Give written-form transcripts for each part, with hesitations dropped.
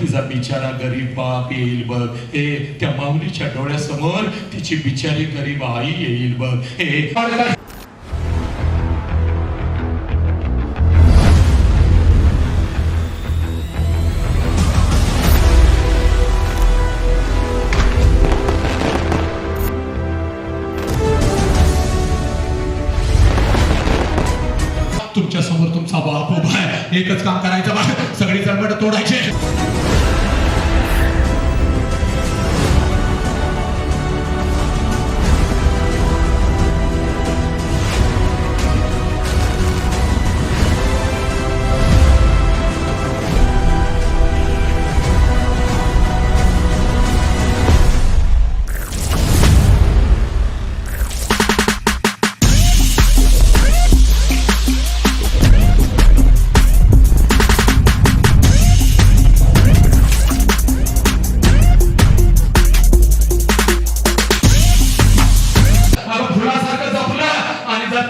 तिचा बिचारा गरीब बाप येईल बघ हे त्या माऊलीच्या डोळ्यासमोर तिची बिचारी गरीब आई येईल बघ हे तुमच्या समोर तुमचा बाप उभा आहे एकच काम करायचं बा सगळी जळमट तोडायचे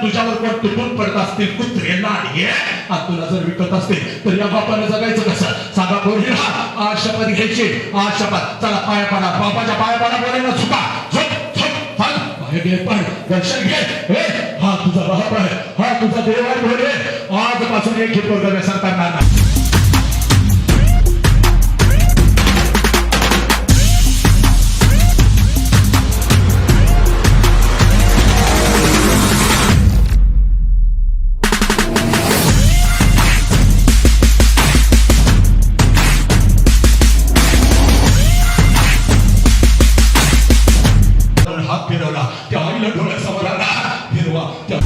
तुझ्यावर कोण तुटून पडत असतील कुत्रे नाही तुला जर विकत असतील तर या बापाने जगायचं कसं सांगा पोरीला आज शपथ घ्यायची आज शपथ चला पाया पडा बापाच्या पाया पडा बोलायला चुका पण दर्शन घे हा तुझा बाप आहे हा तुझा देव आहे बोले आजपासून एक पोरगा व्यसन करणार नाही हात फिरवला त्या आईला डोळ्यासमोर आला फिरवा त्या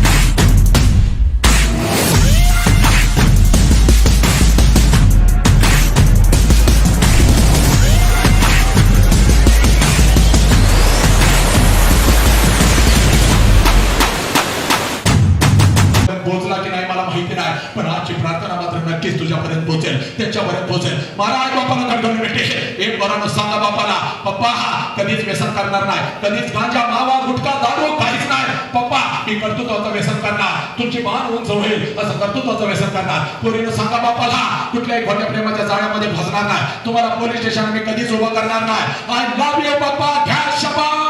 पोहोचला की नाही मला माहिती नाही पण आजची प्रार्थना मात्र नक्कीच तुझ्यापर्यंत पोहोचेल त्याच्यापर्यंत पोहोचेल मला आई बापाला कंट्रोल भेटे एक बरोबर सांगा बापाला पप्पा हा कधीच व्यसन करणार नाही कधीच गांजा मावा गुटखा दारू काहीच नाही पप्पा मी कर्तृत्वाचं व्यसन करणार तुमची मान उंच होईल असं कर्तृत्वाचं व्यसन करणार पोरीनं सांगा बापाला कुठल्याही खोट्या प्रेमाच्या जाळ्यामध्ये फसणार नाही तुम्हाला पोलीस स्टेशन मी कधीच उभं करणार नाही आय लव्ह यू पप्पा घ्या शपथ